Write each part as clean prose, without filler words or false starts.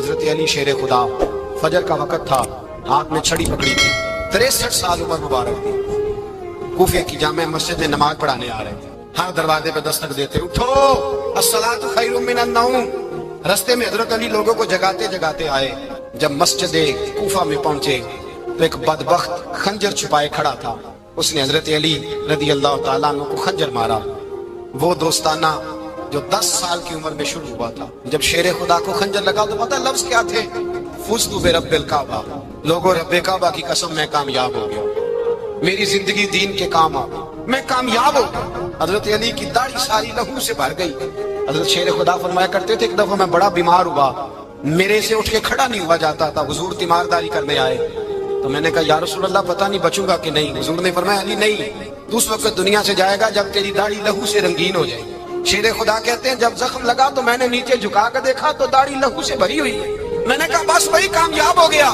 حضرت علی شیر خدا، فجر کا وقت تھا، ہاتھ میں چھڑی پکڑی تھی، 63 سال عمر مبارک تھی، کوفے کی جامع مسجد میں نماز پڑھانے آ رہے تھے۔ ہر دروازے پہ دستک دیتے، اٹھو الصلاۃ خیر من النوم۔ رستے میں حضرت علی لوگوں کو جگاتے جگاتے آئے۔ جب مسجد کوفہ میں پہنچے تو ایک بدبخت خنجر چھپائے کھڑا تھا، اس نے حضرت علی رضی اللہ تعالیٰ عنہ کو خنجر مارا۔ وہ دوستانہ جو 10 سال کی عمر میں شروع ہوا تھا، جب شیر خدا کو خنجر لگا تو پتہ لفظ کیا تھے؟ فزت برب الکعبہ، لوگوں رب کعبہ کی قسم میں کامیاب ہو گیا، میری زندگی دین کے کام آ گئی، میں کامیاب ہو گیا۔ حضرت علی کی داڑھی ساری لہو سے بھر گئی۔ حضرت شیر خدا فرمایا کرتے تھے، ایک دفعہ میں بڑا بیمار ہوا، میرے سے اٹھ کے کھڑا نہیں ہوا جاتا تھا، حضور تیمارداری کرنے آئے تو میں نے کہا یا رسول اللہ پتہ نہیں بچوں گا کہ نہیں۔ حضور نے فرمایا علی نہیں، تو اس وقت دنیا سے جائے گا جب تیری داڑھی لہو سے رنگین ہو جائے۔ شیر خدا کہتے ہیں جب زخم لگا تو میں نے نیچے جھکا کر دیکھا تو داڑھی لہو سے بھری ہوئی ہے، میں نے کہا بس وہی کامیاب ہو گیا۔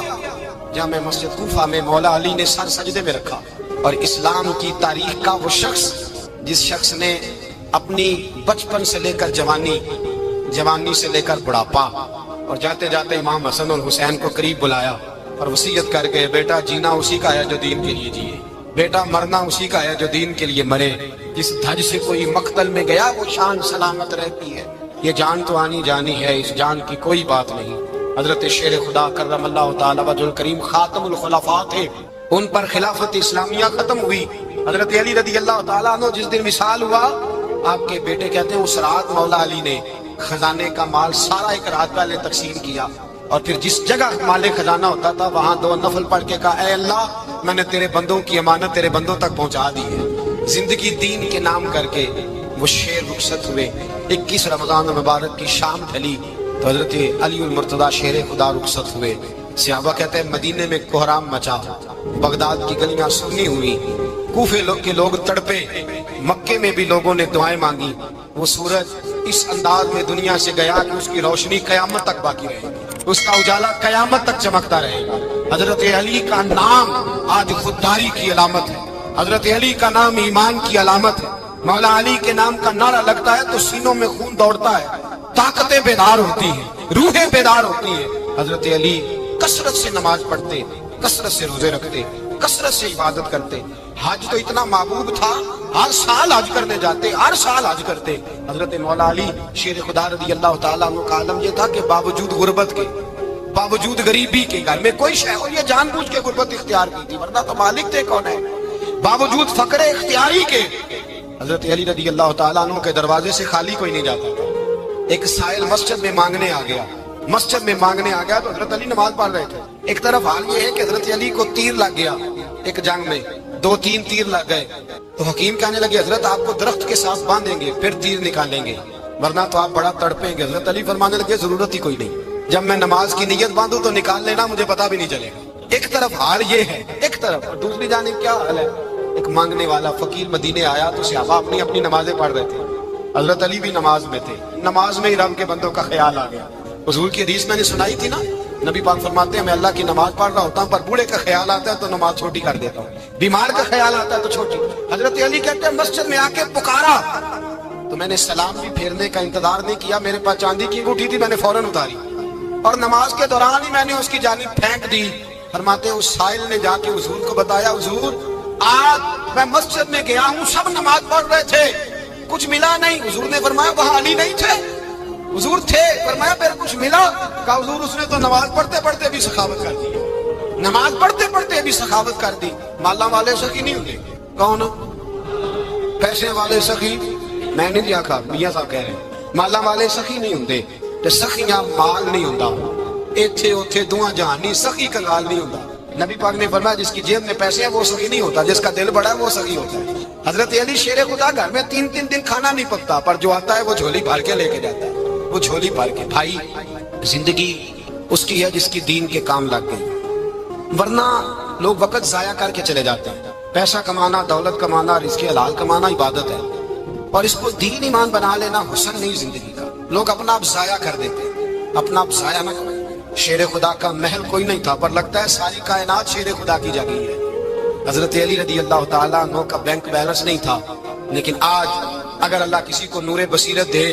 جامع مسجد کوفہ میں مولا علی نے سر سجدے میں رکھا، اور اسلام کی تاریخ کا وہ شخص جس شخص نے اپنی بچپن سے لے کر جوانی، جوانی سے لے کر بڑھاپا، اور جاتے جاتے امام حسن اور حسین کو قریب بلایا اور وصیت کر کے بیٹا جینا اسی کا ہے جو دین کے لیے جیے، بیٹا مرنا اسی کا ہے جو دین کے لیے مرے، جس دھج سے کوئی مقتل میں گیا وہ شان سلامت رہتی ہے، یہ جان تو آنی جانی ہے، اس جان کی کوئی بات نہیں۔ حضرت شیر خدا کرم اللہ تعالی وجہ الکریم خاتم الخلفاء تھے، ان پر خلافت اسلامیہ ختم ہوئی۔ حضرت علی رضی اللہ تعالیٰ عنہ جس دن وصال ہوا، آپ کے بیٹے کہتے ہیں اس رات مولا علی نے خزانے کا مال سارا ایک رات پہلے تقسیم کیا، اور پھر جس جگہ مال خزانہ ہوتا تھا وہاں 2 نفل پڑھ کے کہا اے اللہ میں نے تیرے بندوں کی امانت تیرے بندوں تک پہنچا دی ہے۔ زندگی دین کے نام کر کے وہ شیر رخصت ہوئے۔ 21 رمضان مبارک کی شام ڈھلی تو حضرت علی المرتضیٰ شیر خدا رخصت ہوئے۔ صحابہ کہتے ہیں مدینے میں کوہرام مچا، بغداد کی گلیاں سنی ہوئی، کوفے کے لوگ تڑپے، مکے میں بھی لوگوں نے دعائیں مانگی۔ وہ سورج اس انداز میں دنیا سے گیا کہ اس کی روشنی قیامت تک باقی رہے گی، اس کا اجالا قیامت تک چمکتا رہے گا۔ حضرت علی کا نام آج خودداری کی علامت ہے، حضرت علی کا نام ایمان کی علامت ہے۔ مولا علی کے نام کا نعرہ لگتا ہے تو سینوں میں خون دوڑتا ہے، طاقتیں بیدار ہوتی ہیں، روحیں بیدار ہوتی ہیں۔ حضرت علی کثرت سے نماز پڑھتے، کثرت سے روزے رکھتے، کثرت سے عبادت کرتے۔ حج تو اتنا محبوب تھا، ہر سال حج کرنے جاتے، ہر سال حج کرتے۔ حضرت مولا علی شیر خدا رضی اللہ تعالیٰ عنہ کا عالم یہ تھا کہ باوجود غربت کے، باوجود غریبی کے، گھر میں کوئی شے ہو، یہ جان بوجھ کے غربت اختیار کی تھی، ورنہ تو مالک تھے کون ہے، باوجود فقر اختیاری کے حضرت علی رضی اللہ تعالیٰ عنہ کے دروازے سے خالی کوئی نہیں جاتا تھا۔ ایک سائل مسجد میں مانگنے آ گیا، مسجد میں مانگنے آ گیا تو حضرت علی نماز پڑھ رہے تھے۔ ایک طرف حال یہ ہے کہ حضرت علی کو تیر لگ گیا، ایک جنگ میں 2-3 تیر لگ گئے، تو حکیم کہنے لگے حضرت آپ کو درخت کے ساتھ باندھیں گے پھر تیر نکالیں گے ورنہ تو آپ بڑا تڑپیں گے۔ حضرت علی فرمانے لگے ضرورت ہی کوئی نہیں، جب میں نماز کی نیت باندھوں تو نکال لینا، مجھے پتا بھی نہیں چلے گا۔ ایک طرف حال یہ ہے، ایک طرف، اور دوسری جانب کیا حال ہے؟ ایک مانگنے والا فقیر مدینے آیا تو صحابہ اپنی اپنی نمازیں پڑھ رہے تھے، حضرت علی بھی نماز میں تھے، نماز میں ہی رب کے بندوں کا خیال آ گیا۔ حضور کی حدیث میں نے سنائی تھی نا، نبی پاک فرماتے ہیں میں اللہ کی نماز پڑھ رہا ہوتا ہوں پر بوڑھے کا خیال آتا ہے تو نماز چھوٹی کر دیتا ہوں، بیمار کا خیال آتا ہے تو چھوٹی۔ حضرت علی کہتے ہیں مسجد میں آ کے پکارا تو میں نے سلام بھی پھیرنے کا انتظار نہیں کیا، میرے پاس چاندی کی انگوٹھی تھی، میں نے فوراً اتاری اور نماز کے دوران ہی میں نے اس کی جانب پھینک دی۔ فرماتے ہیں اس سائل نے جا کے حضور کو بتایا حضور آج میں مسجد میں گیا ہوں، سب نماز پڑھ رہے تھے، کچھ ملا نہیں۔ حضور نے فرمایا وہاں علی نہیں تھے؟ حضور تھے۔ فرمایا پھر کچھ ملا؟ کہا حضور اس نے تو نماز پڑھتے پڑھتے بھی سخاوت کر دی، نماز پڑھتے پڑھتے بھی سخاوت کر دی۔ مالا والے سخی نہیں ہوتے، کون؟ پیسے والے سخی؟ میں نہیں دیا کہا، میاں صاحب کہہ رہے ہیں مالا والے سخی نہیں ہوتے، تے سخیاں مال نہیں ہوتا، ایتھے اوتھے دعا جہانی سخی کنگال نہیں ہوتا۔ نبی پاک نے فرمایا جس کی جیب میں پیسے ہیں وہ سخی نہیں ہوتا، جس کا دل بڑا ہے وہ سخی ہوتا ہے۔ حضرت علی شیر خدا گھر میں 3 دن کھانا نہیں پکتا، پر جو آتا ہے وہ جھولی بھر کے لے کے جاتا ہے، وہ جھولی بھر کے۔ بھائی زندگی اس کی ہے جس کی دین کے کام لگ گئی، ورنہ لوگ وقت ضائع کر کے چلے جاتے ہیں۔ پیسہ کمانا، دولت کمانا، رزق حلال کمانا عبادت ہے، اور اس کو دین ایمان بنا لینا حسن نہیں زندگی کا۔ لوگ اپنا آپ ضائع کر دیتے ہیں، اپنا آپ ضائع نہ کریں۔ شیر خدا کا محل کوئی نہیں تھا، پر لگتا ہے ساری کائنات شیر خدا کی جگہ ہے۔ حضرت علی رضی اللہ تعالیٰ عنہ کا بینک بیلنس نہیں تھا، لیکن آج اگر اللہ کسی کو نور بصیرت دے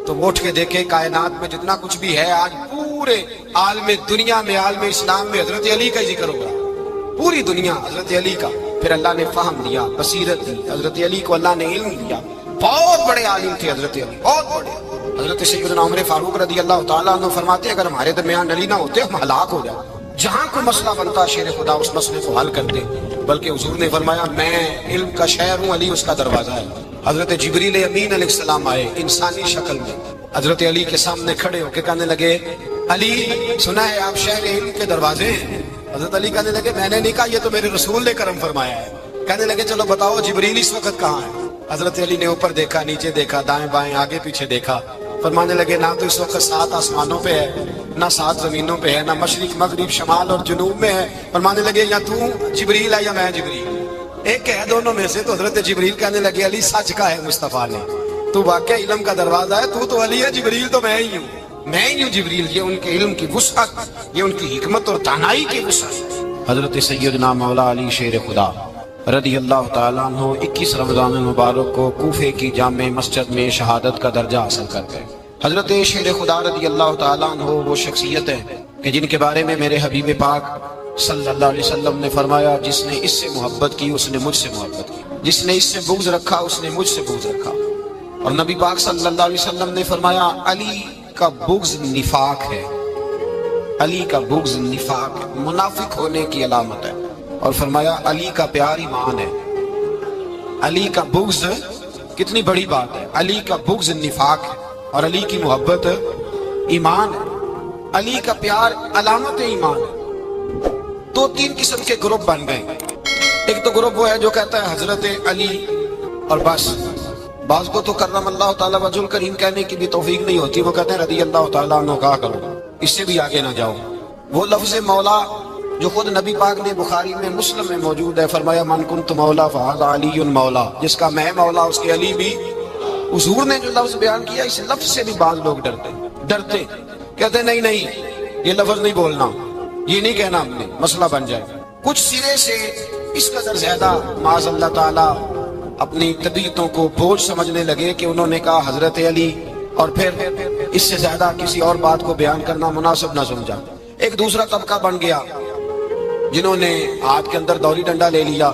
تو وہ اٹھ کے دیکھے کائنات میں جتنا کچھ بھی ہے آج پورے عالم دنیا میں عالم اسلام میں حضرت علی کا ہی ذکر ہو رہا، پوری دنیا حضرت علی کا۔ پھر اللہ نے فہم دیا، بصیرت دی، حضرت علی کو اللہ نے علم دیا۔ بہت بڑے عالم تھے حضرت علی، بہت بڑے۔ حضرت سیدنا عمر فاروق رضی اللہ تعالیٰ عنہ فرماتے اگر ہمارے درمیان علی نہ ہوتے ہم ہلاک ہو جائے، جہاں کوئی مسئلہ بنتا شیر خدا اس مسئلے کو حل کرتے، بلکہ حضور نے فرمایا میں علم کا شہر ہوں، علی اس کا دروازہ ہے۔ حضرت جبریل امین علیہ السلام آئے انسانی شکل میں، حضرت علی کے سامنے کھڑے ہو کے کہنے لگے علی سنا ہے آپ شہر علم کے دروازے ہیں؟ حضرت علی کہنے لگے میں نے نہیں کہا، یہ تو میرے رسول نے کرم فرمایا ہے۔ کہنے لگے چلو بتاؤ جبریل اس وقت کہاں ہے؟ حضرت علی نے اوپر دیکھا، نیچے دیکھا، دائیں بائیں آگے پیچھے دیکھا، فرمانے لگے نہ تو اس وقت 7 آسمانوں پہ ہے، نہ 7 زمینوں پہ ہے، نہ مشرق مغرب شمال اور جنوب میں ہے۔ فرمانے لگے یا تو جبریل ہے یا میں جبریل، ایک ہے دونوں میں سے۔ تو حضرت جبریل کہنے لگے علی سچ کا ہے مصطفیٰ نے، تو واقعہ علم کا دروازہ ہے، تو علی ہے، جبریل تو میں ہی ہوں، میں ہی ہوں جبریل۔ یہ ان کے علم کی وسعت، یہ ان کی حکمت اور دانائی کی وسعت۔ حضرت سیدنا مولا علی شیر خدا رضی اللہ تعالیٰ عنہ 21 رمضان المبارک کو کوفے کی جامع مسجد میں شہادت کا درجہ حاصل کر گئے۔ حضرت شیر خدا رضی اللہ تعالیٰ عنہ وہ شخصیت ہے کہ جن کے بارے میں میرے حبیب پاک صلی اللہ علیہ وسلم نے فرمایا جس نے اس سے محبت کی اس نے مجھ سے محبت کی، جس نے اس سے بغض رکھا اس نے مجھ سے بغض رکھا۔ اور نبی پاک صلی اللہ علیہ وسلم نے فرمایا علی کا بغض نفاق ہے، علی کا بغض نفاق ہے، منافق ہونے کی علامت ہے۔ اور فرمایا علی کا پیار ایمان ہے، علی کا بغض کتنی بڑی بات ہے، علی کا بغض نفاق ہے اور علی کی محبت ایمان ہے، علی کا پیار علامت ایمان ہے۔ 2-3 قسم کے گروپ بن گئے، ایک تو گروپ وہ ہے جو کہتا ہے حضرت علی اور بس، بعض کو تو کرم اللہ تعالیٰ وجہ الکریم کہنے کی بھی توفیق نہیں ہوتی، وہ کہتے ہیں رضی اللہ تعالیٰ عنہ کہا کرو، اس سے بھی آگے نہ جاؤ۔ وہ لفظ مولا جو خود نبی پاک نے بخاری میں مسلم میں موجود ہے، فرمایا من کنت مولا فہذا علی مولا، جس کا میں مولا اس کے علی بھی۔ حضور نے جو لفظ بیان کیا اس لفظ سے بھی بعض لوگ ڈرتے کہتے نہیں یہ لفظ نہیں بولنا، یہ نہیں کہنا، ہم نے مسئلہ بن جائے۔ کچھ سرے سے اس قدر زیادہ معاذ اللہ تعالیٰ اپنی طبیعتوں کو بوجھ سمجھنے لگے کہ انہوں نے کہا حضرت علی، اور پھر اس سے زیادہ کسی اور بات کو بیان کرنا مناسب نہ سمجھا۔ ایک دوسرا طبقہ بن گیا جنہوں نے ہاتھ کے اندر دوری ڈنڈا لے لیا،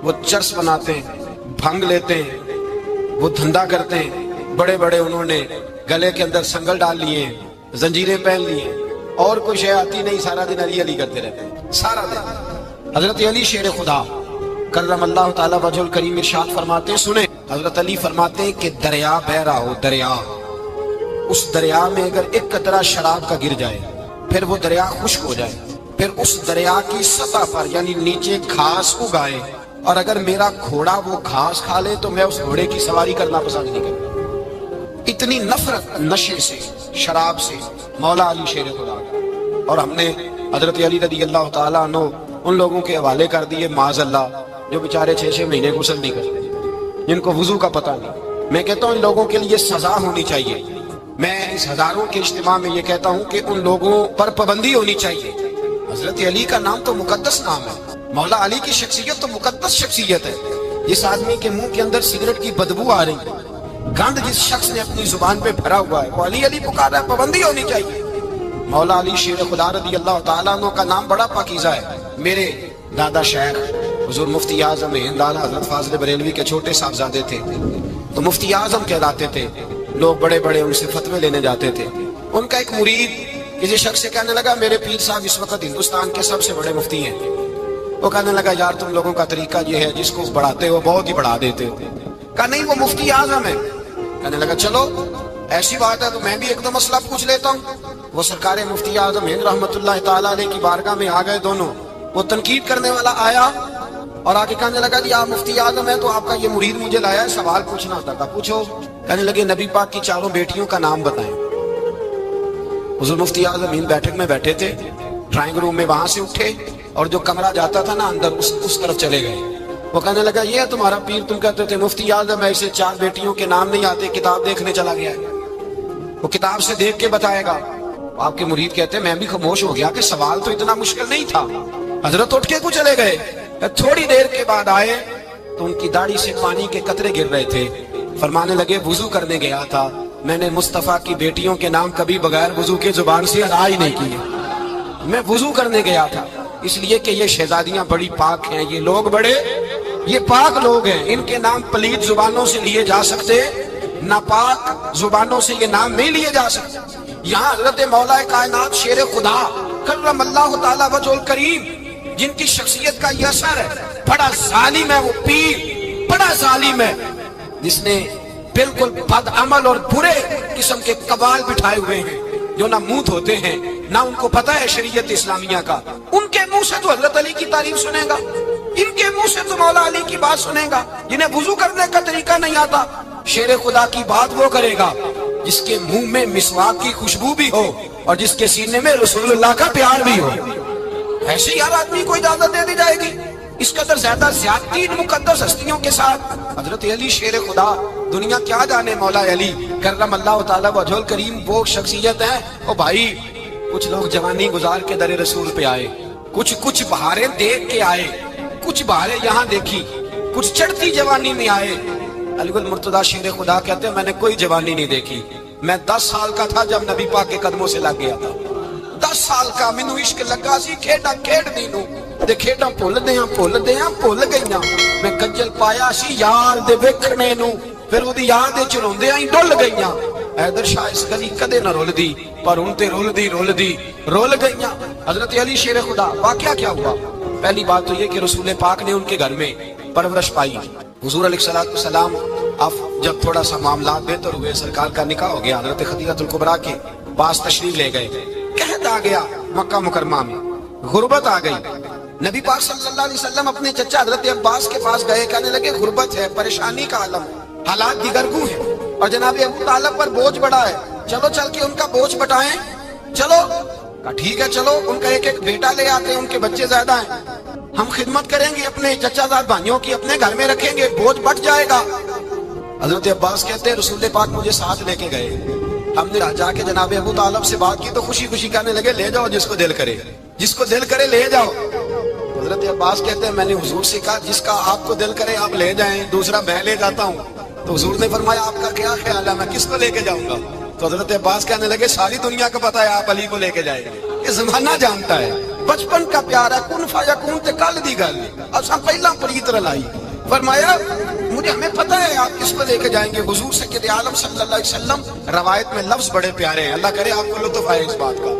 وہ چرس بناتے ہیں، بھنگ لیتے ہیں، وہ دھندا کرتے ہیں، بڑے بڑے انہوں نے گلے کے اندر سنگل ڈال لیے ہیں، زنجیریں پہن لیے ہیں، اور کوئی شے آتی نہیں، سارا دن علی علی کرتے رہتے ہیں سارا دن۔ حضرت علی شیر خدا کرم اللہ تعالیٰ وجہ الکریم ارشاد فرماتے ہیں، سنیں حضرت علی فرماتے ہیں کہ دریا بہ رہا ہو، دریا، اس دریا میں اگر ایک قطرہ شراب کا گر جائے پھر وہ دریا خشک ہو جائے، پھر اس دریا کی سطح پر یعنی نیچے گھاس اگائے، اور اگر میرا گھوڑا وہ گھاس کھا لے تو میں اس گھوڑے کی سواری کرنا پسند نہیں کرتا۔ اتنی نفرت نشے سے، شراب سے مولا علی شیر خدا۔ اور ہم نے حضرت علی رضی اللہ تعالیٰ عنہ ان لوگوں کے حوالے کر دیے معاذ اللہ جو بیچارے 6 مہینے غسل نہیں کرتے، جن کو وضو کا پتہ نہیں۔ میں کہتا ہوں ان لوگوں کے لیے سزا ہونی چاہیے۔ میں اس ہزاروں کے اجتماع میں یہ کہتا ہوں کہ ان لوگوں پر پابندی ہونی چاہیے۔ حضرت علی کا نام تو مقدس نام ہے، مولا علی کی شخصیت تو مقدس شخصیت ہے۔ جس آدمی کے منہ کے اندر سگریٹ کی بدبو آ رہی ہے، گند جس شخص نے اپنی زبان پہ بھرا ہوا ہے، وہ علی علی پکار رہا ہے، پابندی ہونی چاہیے۔ مولا علی شیر خدا رضی اللہ تعالیٰ عنہ کا نام بڑا پاکیزہ ہے۔ میرے دادا شیخ حضور مفتی اعظم ہند اعلیٰ حضرت فاضل بریلوی کے چھوٹے صاحبزادے تھے، تو مفتی اعظم کہلاتے تھے، لوگ بڑے بڑے ان سے فتوے لینے جاتے تھے۔ ان کا ایک مرید کسی شخص سے کہنے لگا میرے پیر صاحب اس وقت ہندوستان کے سب سے بڑے مفتی ہیں۔ وہ کہنے لگا یار تم لوگوں کا طریقہ یہ ہے جس کو بڑھاتے ہو بہت ہی بڑھا دیتے ہو۔ کہا نہیں وہ مفتی اعظم ہے۔ کہنے لگا چلو ایسی بات ہے تو میں بھی ایک دو مسئلہ پوچھ لیتا ہوں۔ وہ سرکار مفتی اعظم ہند رحمت اللہ تعالیٰ علیہ کی بارگاہ میں آ گئے دونوں۔ وہ تنقید کرنے والا آیا اور آ کے کہنے لگا جی آپ مفتی اعظم ہے تو آپ کا یہ مرید مجھے لایا ہے، سوال پوچھنا ہوتا تھا، پوچھو۔ کہنے لگے نبی پاک کی 4 بیٹیوں کا نام بتائیں۔ حضور مفتی اعظم ہند بیٹھک میں بیٹھے تھے، ڈرائنگ روم میں وہاں سے اٹھے اور جو کمرہ جاتا تھا نا اندر اس طرف چلے گئے۔ وہ کہنے لگا یہ ہے تمہارا پیر، تم کہتے تھے مفتی اعظم ہے، اسے 4 بیٹیوں کے نام نہیں آتے، کتاب دیکھنے چلا گیا ہے، وہ کتاب سے دیکھ کے بتائے گا۔ آپ کے مرید کہتے ہیں میں بھی خاموش ہو گیا کہ سوال تو اتنا مشکل نہیں تھا۔ حضرت اٹھ کے کو چلے گئے۔ تھوڑی دیر کے بعد آئے تو ان کی داڑھی سے پانی کے قطرے گر رہے تھے۔ فرمانے لگے وضو کرنے گیا تھا میں نے مصطفیٰ کی بیٹیوں کے نام کبھی بغیر وضو کے زبان سے ادا ہی نہیں کیے. میں وضو کرنے گیا تھا اس لیے کہ یہ شہزادیاں بڑی پاک ہیں, یہ لوگ بڑے یہ پاک لوگ ہیں, ان کے نام پلید زبانوں سے لیے جا سکتے, ناپاک زبانوں سے یہ نام نہیں لیے جا سکتے. یہاں حضرت مولا کائنات شیر خدا کرم اللہ تعالی وجہ الکریم جن کی شخصیت کا یہ اثر ہے, بڑا ظالم ہے وہ پیر, بڑا ظالم ہے جس نے بالکل بد عمل اور برے قسم کے قبال بٹھائے ہوئے ہیں جو نہ منہ دھوتے ہیں نہ ان کو پتہ ہے شریعت اسلامیہ کا. ان کے منہ سے تو حضرت علی کی تعریف سنے گا, ان کے منہ سے تو مولا علی کی بات سنے گا, جنہیں وضو کرنے کا طریقہ نہیں آتا. شیر خدا کی بات وہ کرے گا جس کے منہ میں مسواک کی خوشبو بھی ہو اور جس کے سینے میں رسول اللہ کا پیار بھی ہو. ایسے ہی ہر آدمی کو اجازت دے دی جائے گی. اس قدر زیادہ زیادتی مقدس ہستیوں کے ساتھ حضرت علی شیر خدا, دنیا کیا جانے مولا علی کرم اللہ تعالی وجہ الکریم وہ شخصیت ہے. او بھائی کچھ لوگ جوانی گزار کے در رسول پہ آئے, کچھ بہاریں دیکھ کے آئے, کچھ بہاریں یہاں دیکھی, کچھ چڑھتی جوانی میں آئے. علی گل مرتضیٰ شیر خدا کہتے ہیں میں نے کوئی جوانی نہیں دیکھی. میں 10 سال کا تھا جب نبی پاک کے قدموں سے لگ گیا تھا. 10 سال کا مینوں عشق لگا سی, کھیڈا کھیڈ دی نو تے کھیڈاں بھول گئیاں. میں کنجل پایا سی یار دے ویکھنے نو, پھر اودی یاد وچ روندیاں ہی ڈل گئیاں. حیدر شاہ اس گلی کدے نہ رول دی پر ہن تے رول گئیاں. حضرت علی شیر خدا واقعہ کیا ہوا؟ پہلی بات تو یہ کہ رسول پاک نے ان کے گھر میں پرورش پائی. حضور علیہ السلام اب جب تھوڑا سا معاملات بہتر ہوئے, سرکار کا نکاح ہو گیا, حضرت خدیجہ الکبریٰ کے پاس تشریف لے گئے. قحط آ گیا مکہ مکرمہ میں, غربت آ گئی. نبی پاک صلی اللہ علیہ وسلم اپنے چچا حضرت عباس کے پاس گئے, کہنے لگے غربت ہے, پریشانی کا عالم, حالات دیگرگوں ہیں اور جناب ابو طالب پر بوجھ بڑا ہے, چلو چل کے ان کا بوجھ بٹائیں. چلو کہا ٹھیک ہے, چلو ان کا ایک بیٹا لے آتے ہیں, ان کے بچے زیادہ ہیں, ہم خدمت کریں گے اپنے چچا زاد بھائیوں کی, اپنے گھر میں رکھیں گے, بوجھ بٹ جائے گا. حضرت عباس کہتے ہیں رسول پاک مجھے ساتھ لے کے گئے. ہم نے جا کے جناب ابو طالب سے بات کی تو خوشی خوشی کہنے لگے لے جاؤ جس کو دل کرے لے جاؤ. حضرت عباس کہتے ہیں میں نے حضور سے کہا جس کا آپ کو دل کرے آپ لے جائیں, دوسرا میں لے جاتا ہوں. تو حضور نے فرمایا آپ کا کیا خیال ہے, میں کس کو لے کے جاؤں گا؟ تو حضرت عباس کہنے لگے ساری دنیا کو پتا ہے آپ علی کو لے کے جائیں گے, یہ زمانہ جانتا ہے, بچپن کا پیار ہے, کن فیکون تے کل دی گل اب سب پہلا پریت رلائی. فرمایا مجھے ہمیں پتہ ہے آپ کس کو لے کے جائیں گے. حضور سید عالم صلی اللہ علیہ وسلم روایت میں لفظ بڑے پیارے ہیں, اللہ کرے آپ کو لطف آئے اس بات کا,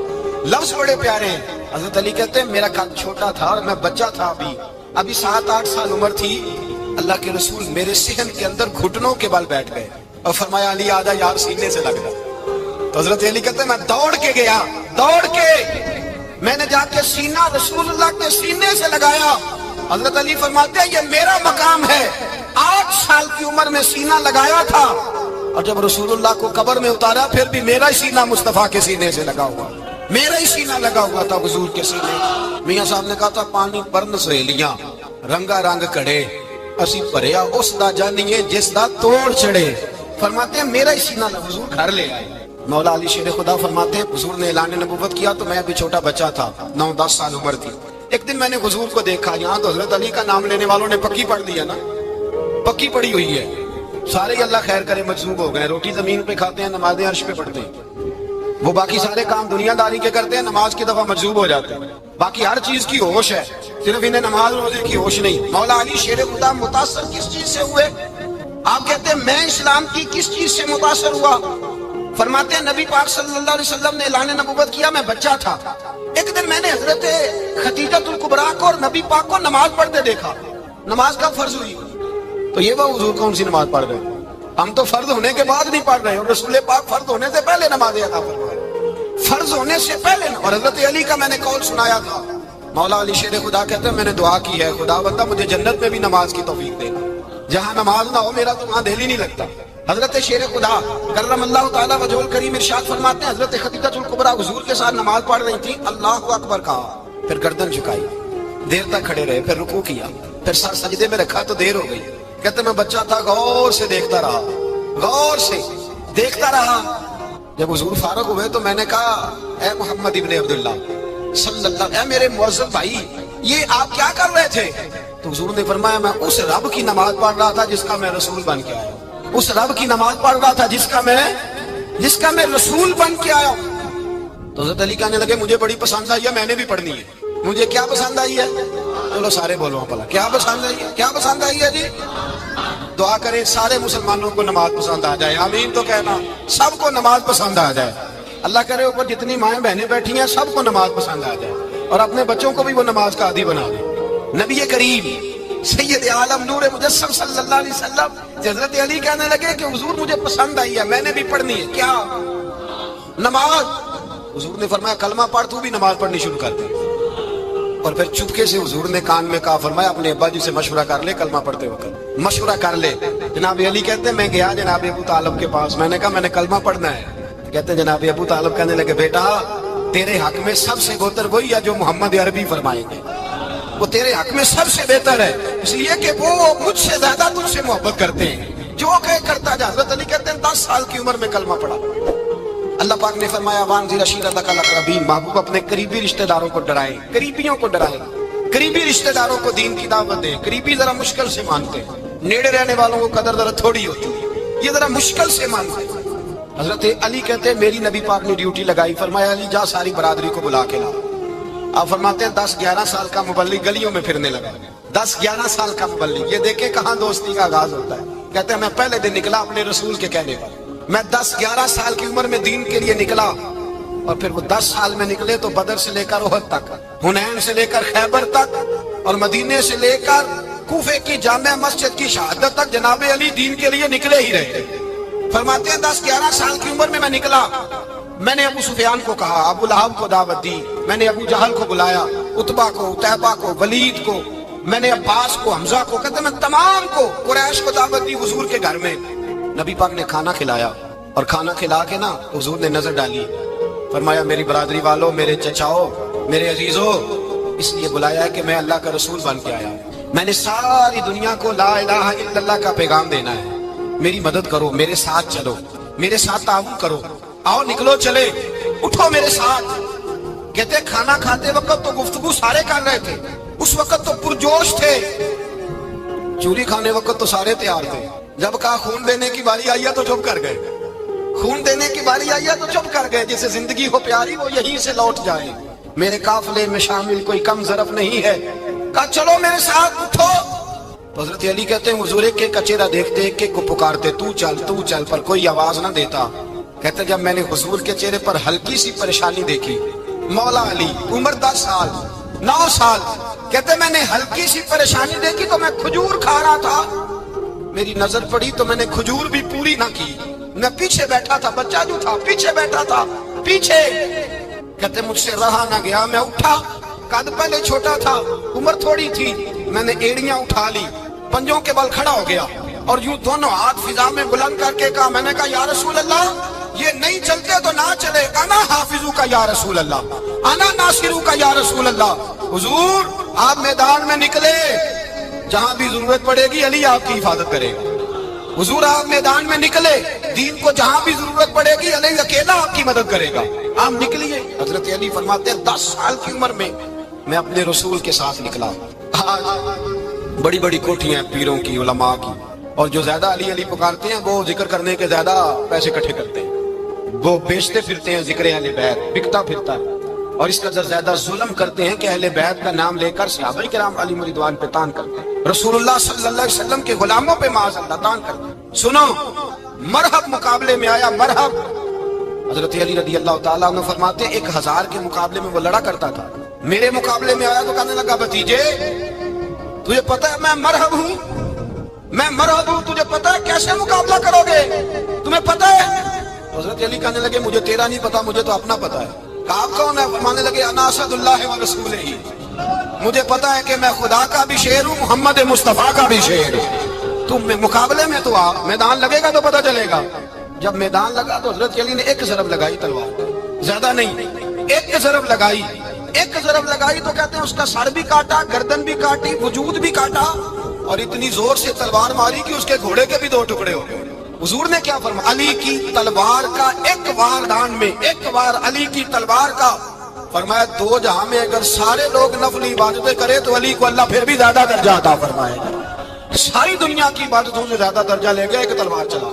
لفظ بڑے پیارے ہیں. حضرت علی کہتے ہیں میرا قد چھوٹا تھا اور میں بچہ تھا, ابھی 7-8 سال عمر تھی. اللہ کے رسول میرے صحن کے اندر گھٹنوں کے بل بیٹھ گئے اور فرمایا علی آجا یار سینے سے لگ جا. تو حضرت علی کہتے ہیں میں دوڑ کے گیا, میں نے جا کے سینہ رسول اللہ کے سینے سے لگایا. حضرت علی فرماتے ہیں یہ میرا مقام ہے, 8 سال کی عمر میں سینہ لگایا تھا اور جب رسول اللہ کو قبر میں اتارا پھر بھی میرا ہی سینہ مصطفیٰ کے سینے سے لگا ہوا, میرا ہی سینہ لگا ہوا تھا حضور کے سینے. میاں صاحب نے کہا تھا پانی پرن سہیلیاں رنگا رنگ کڑے, اسی پریا اس دا جانیے جس دا توڑ چڑے. فرماتے ہیں میرا ہی سینہ حضور گھر لے آئے. مولا علی شیر خدا فرماتے ہیں حضور نے اعلان نبوت کیا تو میں ابھی چھوٹا بچہ تھا, 9-10 سال عمر تھی. ایک دن میں نے حضور کو دیکھا, یہاں تو حضرت علی کا نام لینے والوں نے پکی پڑھ دیا نا, پکی پڑی ہوئی ہے, سارے اللہ خیر کرے مجذوب ہو گئے. روٹی زمین پہ کھاتے ہیں, نمازیں عرش پہ پڑھتے ہیں, وہ باقی سارے کام دنیا داری کے کرتے ہیں, نماز کی دفعہ مجذوب ہو جاتے ہیں. باقی ہر چیز کی ہوش ہے, صرف انہیں نماز روزے کی ہوش نہیں. مولا علی شیر خدا متاثر کس چیز سے ہوئے؟ آپ کہتے ہیں میں اسلام کی کس چیز سے متاثر ہوا؟ فرماتے ہیں نبی پاک صلی اللہ علیہ وسلم نے اعلان نبوت کیا, میں بچہ تھا. ایک دن میں نے حضرت خدیجہ الکبریٰ کو اور نبی پاک کو نماز پڑھتے دیکھا. نماز کب فرض ہوئی؟ تو یہ وہ حضور کون سی نماز پڑھ رہے ہیں, ہم تو فرض ہونے کے بعد نہیں پڑھ رہے, اور رسول پاک فرض ہونے سے پہلے نماز ادا فرمائے, فرض ہونے سے پہلے. اور حضرت علی کا میں نے قول سنایا تھا. مولا علی شیر خدا کہتے ہیں میں نے دعا کی ہے خدا بندہ مجھے جنت میں بھی نماز کی توفیق دے, جہاں نماز نہ ہو میرا تو وہاں دل ہی نہیں لگتا. حضرت شیر خدا کرم اللہ تعالی وجہ الکریم ارشاد فرماتے ہیں حضرت خدیجہ الکبریٰ حضور کے ساتھ نماز پڑھ رہی تھی, اللہ اکبر کہا, پھر گردن جھکائی, دیر تک کھڑے رہے, پھر رکوع کیا, پھر سر سجدے میں رکھا تو دیر ہو گئی. کہتے میں بچہ تھا, غور سے دیکھتا رہا. جب حضور فارغ ہوئے تو میں نے کہا اے محمد ابن عبداللہ صلی اللہ, اے میرے معزز بھائی یہ آپ کیا کر رہے تھے؟ تو حضور نے فرمایا میں اس رب کی نماز پڑھ رہا تھا جس کا میں رسول بن کے آیا, اس رب کی نماز پڑھ رہا تھا جس کا میں جس کا میں رسول بن کے آیا ہوں. تو حضرت علی کہنے لگے مجھے بڑی پسند آئی ہے, میں نے بھی پڑھنی ہے. مجھے کیا پسند آئی ہے؟ چلو سارے بولو پلا, کیا پسند آئی ہے؟ کیا پسند آئی ہے جی؟ دعا کریں سارے مسلمانوں کو نماز پسند آ جائے. آمین تو کہنا, سب کو نماز پسند آ جائے. اللہ کرے اوپر جتنی مائیں بہنیں بیٹھی ہیں سب کو نماز پسند آ جائے, اور اپنے بچوں کو بھی وہ نماز کا عادی بنا دے. نبی کریم سید عالم نور مجسم صلی اللہ علیہ وسلم حضرت علی کہنے لگے کہ حضور مجھے پسند آئی ہے, میں نے بھی پڑھنی ہے. کیا؟ نماز. حضور نے فرمایا کلمہ پڑھ, تو بھی نماز پڑھنی شروع کر دی. اور پھر چپکے سے حضور نے کان میں کہا, فرمایا اپنے ابا جی سے مشورہ کر لے کلمہ پڑھتے وقت, مشورہ کر لے. جناب علی کہتے ہیں میں گیا جناب ابو طالب کے پاس, میں نے کہا میں نے کلمہ پڑھنا ہے. کہتے ہیں جناب ابو طالب کہنے لگے بیٹا تیرے حق میں سب سے بہتر وہی ہے جو محمد عربی فرمائیں گے, وہ تیرے حق میں سب سے بہتر ہے, اس لیے کہ وہ مجھ سے زیادہ تجھ سے محبت کرتے ہیں, جو کہ کرتا جا. حضرت علی کہتے ہیں 10 سال کی عمر میں کلمہ پڑھا. اللہ پاک نے فرمایا وانذر عشیرتک الاقربین, محبوب اپنے قریبی رشتہ داروں کو ڈرائیں, قریبیوں کو ڈرائیں, قریبی رشتہ داروں کو دین کی دعوت دیں. قریبی ذرا مشکل سے مانتے ہیں, نیڑے رہنے والوں کو قدر ذرا تھوڑی ہوتی ہے, یہ ذرا مشکل سے مانتے ہیں. حضرت علی کہتے ہیں میری نبی پاک نے ڈیوٹی لگائی, فرمایا علی جا ساری برادری کو بلا کے لا. آپ فرماتے ہیں 10-11 سال کا مبلغ گلیوں میں پھرنے لگا. 10-11 سال کا مبلغ, یہ دیکھیں کہاں دوستی کا آغاز ہوتا ہے. کہتے ہیں میں پہلے دن نکلا اپنے رسول کے کہنے پر, میں 10-11 سال کی عمر میں دین کے لیے نکلا, اور پھر وہ 10 سال میں نکلے تو بدر سے لے کر احد تک, حنین سے لے کر خیبر تک, اور مدینے سے لے کر کوفے کی جامع مسجد کی شہادت تک جناب علی دین کے لیے نکلے ہی رہے. فرماتے ہیں 10-11 سال کی عمر میں میں نکلا. میں نے ابو سفیان کو کہا, ابو لہب کو دعوت دی, میں نے ابو جہل کو بلایا, عتبہ کو, عتیبہ کو, ولید کو, میں نے عباس کو, حمزہ کو, کہتے ہیں میں تمام کو, قریش کو دعوت دی حضور کے گھر میں. نبی پاک نے کھانا کھلایا, اور کھانا کھلا کے نا حضور نے نظر ڈالی, فرمایا میری برادری والوں, میرے چچاؤ, میرے عزیزوں, اس لیے بلایا ہے کہ میں اللہ کا رسول بن کے آیا. میں نے ساری دنیا کو لا الہ الا اللہ کا پیغام دینا ہے, میری مدد کرو, میرے ساتھ چلو, میرے ساتھ تعاون کرو, آؤ نکلو چلے, اٹھو میرے ساتھ. کہتے کھانا کھاتے وقت تو گفتگو سارے کر رہے تھے, اس وقت تو پرجوش تھے, چوری کھانے وقت تو سارے تیار تھے. جب کہا خون دینے کی باری آئی ہے تو چپ کر گئے, خون دینے کی باری آئی ہے تو چپ کر گئے. جسے زندگی ہو پیاری وہ یہیں سے لوٹ جائے, میرے قافلے میں شامل کوئی کم ظرف نہیں ہے. کہا چلو میرے ساتھ اٹھو. تو حضرت علی کہتے ہیں حضور ایک کا چہرہ دیکھتے, ایک کو پکارتے, تو چل, پر کوئی آواز نہ دیتا. کہتے جب میں نے حضور کے چہرے پر ہلکی سی پریشانی دیکھی, مولا علی عمر 10 سال 9 سال, کہتے میں نے ہلکی سی پریشانی دیکھی تو میں کھجور کھا رہا تھا, میری نظر پڑی تو میں نے کھجور بھی پوری نہ کی, میں پیچھے بیٹھا تھا, بچہ جو تھا پیچھے بیٹھا تھا, پیچھے. کہتے مجھ سے رہا نہ گیا, میں اٹھا, قد پہلے چھوٹا تھا, عمر تھوڑی تھی, میں نے ایڑیاں اٹھا لی, پنجوں کے بل کھڑا ہو گیا, اور یوں دونوں ہاتھ فضا میں بلند کر کے کہا, میں نے کہا یا رسول اللہ یہ نہیں چلتے تو نہ چلے, انا حافظو کا یا رسول اللہ, انا ناصرو کا یا رسول اللہ. حضور آپ میدان میں نکلے, جہاں بھی ضرورت پڑے گی علی آپ کی حفاظت کرے گا. حضور آپ میدان میں نکلے, دین کو جہاں بھی ضرورت پڑے گی علی اکیلا آپ کی مدد کرے گا, آپ نکلیے. حضرت علی فرماتے ہیں 10 سال کی عمر میں میں اپنے رسول کے ساتھ نکلا. آج بڑی بڑی کوٹھیاں پیروں کی, علماء کی, اور جو زیادہ علی علی پکارتے ہیں وہ ذکر کرنے کے زیادہ پیسے اکٹھے کرتے ہیں, وہ بیچتے پھرتے ہیں ذکر اہل بیت, بکتا پھرتا ہے, اور اس قدر زیادہ ظلم کرتے ہیں کہ اہل بیت کا نام لے کر صحابہ کرام علی رضوان پہ تان کرتے ہیں, رسول اللہ صلی اللہ علیہ وسلم کے غلاموں پہ معاذ اللہ تان کرتے ہیں. سنو مرحب مقابلے میں آیا, مرحب. حضرت علی رضی اللہ تعالیٰ عنہ فرماتے ہیں 1000 کے مقابلے میں وہ لڑا کرتا تھا, میرے مقابلے میں آیا تو کہنے لگا بھتیجے تجھے پتہ ہے میں مرحب ہوں, میں مرحب ہوں, تجھے پتہ ہے کیسے مقابلہ کرو گے, تمہیں پتہ ہے؟ حضرت علی کہنے لگے مجھے تیرا نہیں پتا, مجھے تو اپنا پتا ہے. کہا آپ کون ہے؟ فرمانے لگے انا اسد اللہ و رسولہ, مجھے پتا ہے کہ میں خدا کا بھی شعر ہوں, محمد مصطفیٰ کا بھی شعر ہوں. تم مقابلے میں تو آپ, میدان لگے گا تو پتا چلے گا. جب میدان لگا تو حضرت علی نے ایک ضرب لگائی تلوار, زیادہ نہیں, ایک ضرب لگائی, ایک ضرب لگائی تو کہتے ہیں اس کا سر بھی کاٹا, گردن بھی کاٹی, وجود بھی کاٹا, اور اتنی زور سے تلوار ماری کہ اس کے گھوڑے کے بھی 2 ٹکڑے ہو گئے. حضور نے کیا فرمایا؟ علی کی تلوار کا ایک وار دان میں, ایک وار علی کی تلوار کا, فرمایا 2 جہاں میں اگر سارے لوگ نفلی عبادتیں کرے تو علی کو اللہ پھر بھی زیادہ درجہ عطا فرمائے. ساری دنیا کی عبادتوں سے زیادہ درجہ لے گیا ایک تلوار چلا,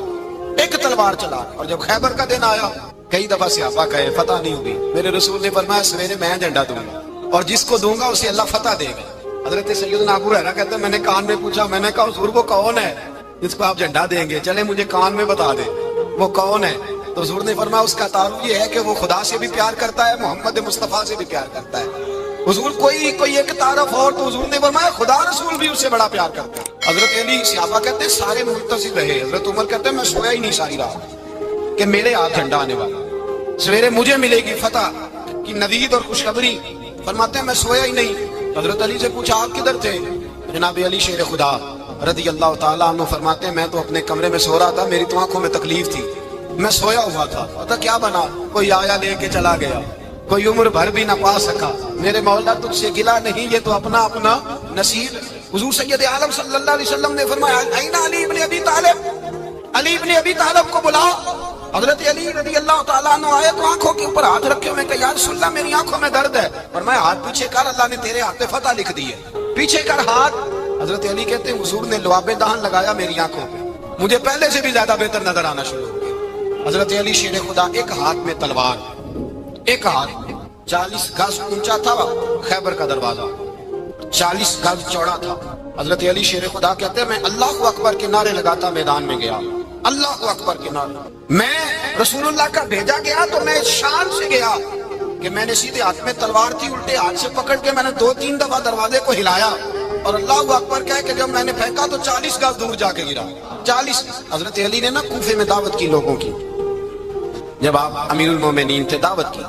ایک تلوار چلا. اور جب خیبر کا دن آیا, کئی دفعہ صحابہ کہے فتح نہیں ہوگی, میرے رسول نے فرمایا سویرے میں جھنڈا دوں گا اور جس کو دوں گا اسے اللہ فتح دے گا. حضرت سیدنا ابو ہریرہ کہتے ہیں میں نے کان میں پوچھا, میں نے کہا حضور وہ کون ہے جس کو آپ جھنڈا دیں گے, چلے مجھے کان میں بتا دیں وہ کون ہے. تو حضور نے فرمایا اس کا تعارف یہ ہے کہ وہ خدا سے بھی پیار کرتا ہے, محمد مصطفیٰ سے بھی پیار کرتا ہے. حضور کوئی ایک تعارف اور, تو حضور نے فرمایا خدا رسول بھی اس سے بڑا پیار کرتا ہے. حضرت علی صحابہ کہتے ہیں سارے منتظر رہے. حضرت عمر کہتے ہیں میں سویا ہی نہیں ساری رات کہ میرے ہاتھ جھنڈا آنے والا, سویرے مجھے ملے گی فتح کی نوید اور خوشخبری. فرماتے ہیں میں سویا ہی نہیں. حضرت علی سے پوچھا آپ کدھر تھے؟ جناب علی شیر خدا رضی اللہ تعالیٰ عنہ فرماتے ہیں میں تو اپنے کمرے میں سو رہا تھا, میری تو آنکھوں میں تکلیف تھی, میں سویا ہوا تھا. پتا کیا بنا, کوئی آیا لے کے چلا گیا, کوئی عمر بھر بھی نہ پا سکا. میرے مولا تجھ سے گلا نہیں, یہ تو اپنا اپنا نصیب. حضور سید عالم صلی اللہ علیہ وسلم نے فرمایا این علی ابن ابی طالب, علی ابن ابی طالب کو بلاؤ. حضرت علی رضی اللہ تعالیٰ عنہ آئے تو آنکھوں کے اوپر ہاتھ رکھے ہوئے کہ یا رسول اللہ میری آنکھوں میں درد ہے. فرمایا ہاتھ پیچھے کر, اللہ نے تیرے ہاتھ پہ فتح لکھ دی ہے, پیچھے کر ہاتھ. حضرت علی کہتے ہیں حضور نے لعاب دہن لگایا میری آنکھوں پہ, مجھے پہلے سے بھی زیادہ بہتر نظر آنا شروع ہو گیا. حضرت علی شیر خدا ایک ہاتھ میں تلوار, ایک ہاتھ 40 گز اونچا تھا خیبر کا دروازہ, 40 گز چوڑا تھا. حضرت علی شیر خدا کہتے ہیں میں اللہ اکبر کے نعرے لگاتا میدان میں گیا, اللہ اکبر کے نعرے. میں رسول اللہ کا بھیجا گیا تو میں شان سے گیا کہ میں نے سیدھے ہاتھ میں تلوار تھی, الٹے ہاتھ سے پکڑ کے میں نے 2-3 دفعہ دروازے کو ہلایا اور اللہ اکبر کہہ کہ جب میں نے پھینکا تو 40 گز دور جا کے گرا. 40. حضرت علی نے نا کوفے میں دعوت کی لوگوں کی, جب آپ امیر المومنین تھے دعوت کی,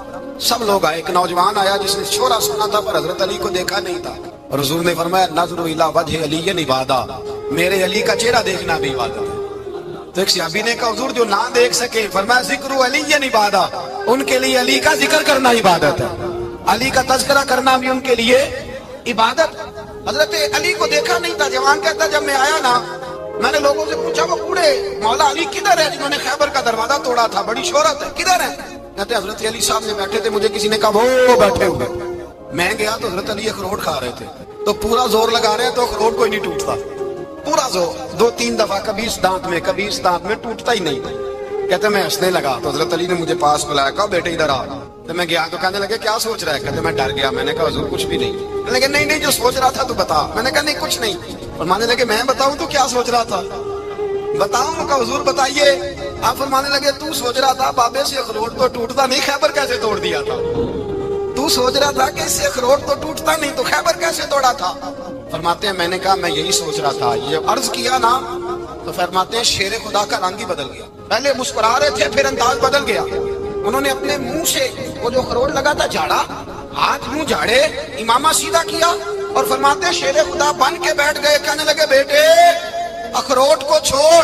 سب لوگ آئے. ایک نوجوان آیا جس نے چھوڑا سنا تھا پر حضرت علی کو دیکھا نہیں تھا, اور حضور نے فرمایا نظر الی وجہ علی عبادہ, میرے علی کا چہرہ دیکھنا بھی عبادت ہے. تو ایک صحابی نے کہا حضور جو نہ دیکھ سکے, فرمایا ذکر علی عبادہ, ان کے لیے علی کا ذکر کرنا عبادت ہے, علی کا تذکرہ کرنا بھی ان کے لیے عبادت. حضرت علی کو دیکھا نہیں تھا. جوان کہتا جب میں آیا نا میں نے لوگوں سے پوچھا وہ بوڑھے مولا علی کدھر ہے جنہوں نے خیبر کا دروازہ توڑا تھا, بڑی شہرت ہے, کدھر ہے؟ کہتے حضرت علی صاحب نے بیٹھے تھے, مجھے کسی نے کہا وہ بیٹھے ہوئے. میں گیا تو حضرت علی اخروٹ کھا رہے تھے, تو پورا زور لگا رہے تو اخروٹ کوئی نہیں ٹوٹتا, پورا زور 2-3 دفعہ کبھی اس دانت میں ٹوٹتا ہی نہیں. کہتے میں ہنسنے لگا تو حضرت علی نے مجھے پاس بلایا, کہا بیٹے ادھر آ. تو میں گیا تو کہنے لگے کیا سوچ رہا ہے؟ کہتے میں ڈر گیا. میں نے کہا حضور کچھ بھی نہیں. لیکن نہیں جو سوچ رہا تھا تو بتا. میں نے کہا نہیں کچھ نہیں. فرمانے لگے میں بتاؤں تو کیا سوچ رہا تھا؟ بتاؤں کہ حضور بتائیے. آپ فرمانے لگے تو سوچ رہا تھا بابے سے اخروٹ تو ٹوٹتا نہیں, خیبر کیسے توڑ دیا تھا؟ تو سوچ رہا تھا کہ اس سے اخروٹ تو ٹوٹتا نہیں تو خیبر کیسے توڑا تھا؟ فرماتے ہیں میں نے کہا میں یہی سوچ رہا تھا. یہ عرض کیا نا تو فرماتے ہیں شیر خدا کا رنگ ہی بدل گیا. پہلے مسکرا رہے تھے پھر انداز بدل گیا. انہوں نے اپنے منہ سے وہ جو اخروٹ لگا تھا جھاڑا, ہاتھ منہ جھاڑے, امامہ سیدھا کیا اور فرماتے ہیں شیر خدا بن کے بیٹھ گئے. کہنے لگے بیٹے اخروٹ کو چھوڑ,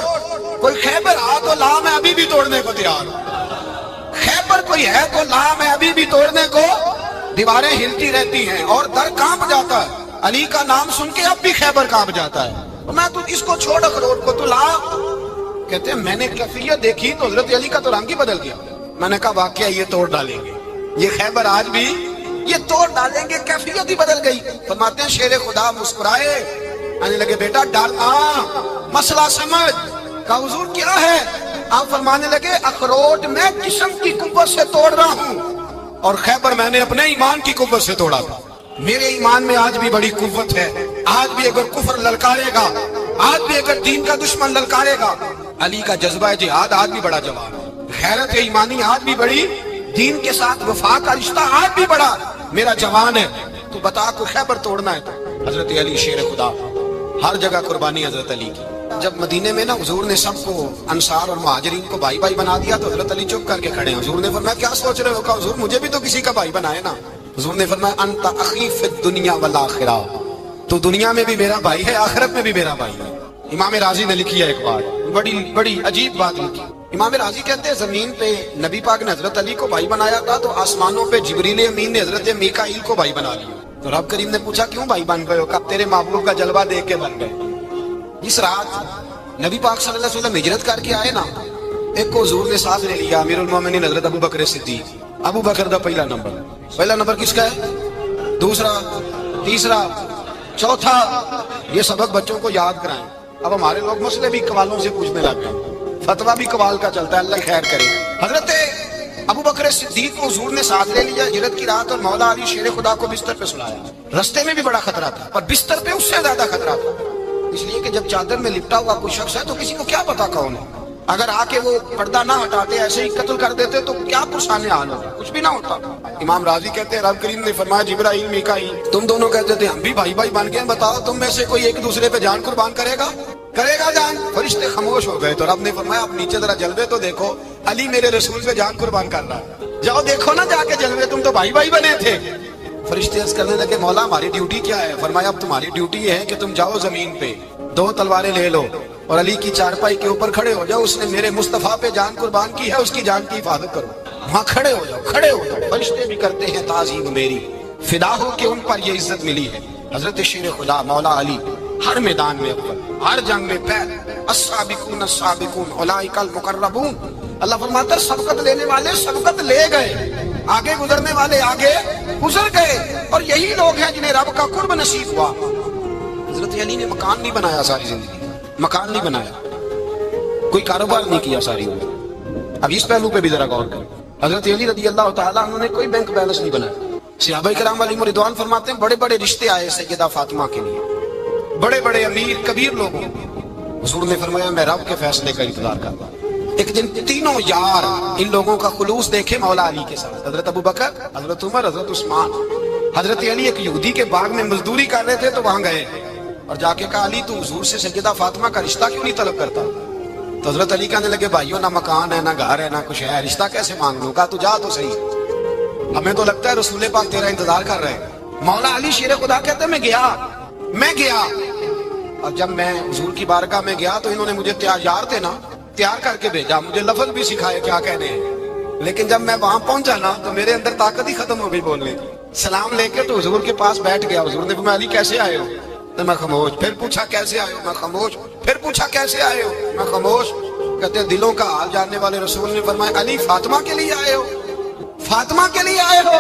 کوئی خیبر آ تو لا, میں ابھی بھی توڑنے کو تیار ہوں. خیبر کوئی ہے تو لا, میں ابھی بھی توڑنے کو. دیواریں ہلتی رہتی ہیں اور در کانپ جاتا ہے, علی کا نام سن کے اب بھی خیبر کانپ جاتا ہے. میں تو اس کو چھوڑ اخروٹ کو تو لا. کہتے ہیں میں نے کیفیت دیکھی تو حضرت علی کا تو رنگ ہی بدل گیا. میں نے کہا واقعہ یہ توڑ ڈالیں گے, یہ خیبر آج بھی یہ توڑ ڈالیں گے, کیفیت ہی بدل گئی. فرماتے ہیں شیر خدا مسکرائے, آنے لگے بیٹا ڈال مسئلہ سمجھ. کہا حضور کیا ہے؟ آپ فرمانے لگے اخروٹ میں جسم کی قوت سے توڑ رہا ہوں اور خیبر میں نے اپنے ایمان کی قوت سے توڑا تھا. میرے ایمان میں آج بھی بڑی قوت ہے. آج بھی اگر کفر للکارے گا, آج بھی اگر دین کا دشمن للکارے گا, علی کا جذبہ جہاد آج بھی بڑا جوان ہے. غیرت ایمانی آج بھی بڑی, دین کے ساتھ وفا کا رشتہ آج بھی بڑا میرا جوان ہے. تو بتا کوئی خیبر توڑنا ہے تو حضرت علی شیر خدا, ہر جگہ قربانی حضرت علی کی. جب مدینے میں نا حضور نے سب کو انصار اور مہاجرین کو بھائی بھائی بنا دیا تو حضرت علی چپ کر کے کھڑے ہیں. حضور نے فرمایا کیا سوچ رہے ہو؟ کہا حضور مجھے بھی تو کسی کا بھائی بنائے نا. حضور نے فرمایا انت اخی فی الدنیا والآخرہ, تو دنیا میں بھی میرا بھائی ہے, آخرت میں بھی میرا بھائی ہے. امام راضی نے لکھی ہے ایک بات, بڑی عجیب بات لکھی. امام راضی کہتے ہیں زمین پہ نبی پاک نے حضرت علی کو بھائی بنایا تھا تو آسمانوں پہ جبریل امین نے حضرت میکائیل کو بھائی بنا لیا. تو رب کریم نے پوچھا کیوں بھائی بن گئے ہو؟ کہا تیرے محبوب کا جلوہ دیکھ کے بن گئے. جس رات نبی پاک صلی اللہ علیہ وسلم ہجرت کر کے آئے نا, ایک کو حضور نے ساتھ لے لیا, امیر المومنین حضرت ابو بکر صدیق. ابو بکر دا پہلا نمبر کس کا ہے؟ دوسرا, تیسرا, چوتھا. یہ سبق بچوں کو یاد کرائیں. اب ہمارے لوگ مسئلے بھی قوالوں سے پوچھنے لگ گئے. فتوا بھی کمال کا چلتا ہے، اللہ خیر کرے۔ حضرت ابو بکر صدیق کو حضور نے ساتھ لے لیا ہجرت کی رات، اور مولا علی شیر خدا کو بستر پہ سلایا۔ رستے میں بھی بڑا خطرہ تھا، اور بستر پہ اس سے زیادہ خطرہ تھا، اس لیے کہ جب چادر میں لپٹا ہوا کوئی شخص ہے تو کسی کو کیا پتا کون ہے، اگر آ کے وہ پردہ نہ ہٹاتے ایسے ہی قتل کر دیتے تو کیا پرسانے حال ہوتا، کچھ بھی نہ ہوتا۔ امام راضی کہتے ہیں رب کریم نے فرمایا جبرائیل میکائیل تم دونوں کہتے تھے ہم بھی بھائی بھائی بن گئے، بتاؤ تم میں سے کوئی ایک دوسرے پہ جان قربان کرے گا جان؟ فرشتے خاموش ہو گئے تو رب نے فرمایا اب نیچے ذرا جلوے تو دیکھو، علی میرے رسول پہ جان قربان کر رہا ہے، جاؤ دیکھو نا جا کے جلوے، تم تو بھائی بھائی بنے تھے۔ فرشتے عرض کرنے لگے مولا ہماری ڈیوٹی کیا ہے؟ فرمایا اب تمہاری ڈیوٹی یہ ہے کہ تم جاؤ زمین پہ 2 تلواریں لے لو اور علی کی چارپائی کے اوپر کھڑے ہو جاؤ، اس نے میرے مصطفیٰ پہ جان قربان کی ہے، اس کی جان کی حفاظت کرو، وہاں کھڑے ہو جاؤ کھڑے ہو جاؤ۔ فرشتے بھی کرتے ہیں تعظیم میری، فدا ہو کہ ان پر یہ عزت ملی ہے۔ حضرت شیر خدا مولا علی ہر میدان میں اول، ہر جنگ میں پہل، السابقون السابقون اولئک المقربون۔ اللہ فرماتا ہے سبقت لینے والے سبقت لے گئے، آگے گزرنے والے آگے گزر گئے، اور یہی لوگ ہیں جنہیں رب کا قرب نصیب ہوا۔ حضرت علی نے مکان نہیں بنایا ساری زندگی، مکان نہیں بنایا، کوئی کاروبار نہیں کیا ساری عمر۔ اب اس پہلو پہ بھی ذرا غور کریں، حضرت علی رضی اللہ تعالیٰ عنہ نے کوئی بینک بیلنس نہیں بنایا۔ صحابہ کرام علیہم رضوان فرماتے ہیں بڑے بڑے رشتے آئے سیدہ فاطمہ کے لیے، بڑے بڑے امیر کبیر لوگوں، حضور نے فرمایا میں رب کے فیصلے کا انتظار کرتا ہوں۔ ایک دن تینوں یار ان لوگوں کا خلوص دیکھے مولا علی کے ساتھ، حضرت ابو بکر، حضرت عمر، حضرت عثمان۔ حضرت علی ایک یہودی کے باغ میں مزدوری کر رہے تھے تو وہاں گئے اور جا کے کہا علی تو حضور سے سیدہ فاطمہ کا رشتہ کیوں نہیں طلب کرتا؟ تو حضرت علی کہنے لگے بھائیو نہ مکان ہے نہ گھر ہے نہ کچھ ہے، رشتہ کیسے مانگ لوں؟ کہا تو جا تو صحیح، ہمیں تو لگتا ہے رسول پاک تیرا انتظار کر رہے ہیں۔ مولا علی شیر خدا کہتے ہیں میں گیا اور جب میں حضور کی بارگاہ میں گیا تو انہوں نے مجھے یار تھے نا تیار کر کے بھیجا، مجھے لفظ بھی سکھائے کیا کہنے ہیں، لیکن جب میں وہاں پہنچا نا تو میرے اندر طاقت ہی ختم ہو گئی بولنے کی۔ سلام لے کے تو حضور کے پاس بیٹھ گیا، حضور نے فرمایا علی کیسے آئے ہو؟ تو میں خاموش، پھر پوچھا کیسے آئے ہو؟ میں خاموش، پھر پوچھا کیسے آئے ہو؟ میں خاموش۔ کہتے ہیں دلوں کا حال جاننے والے رسول نے فرمایا علی فاطمہ کے لیے آئے ہو؟ فاطمہ کے لیے آئے ہو؟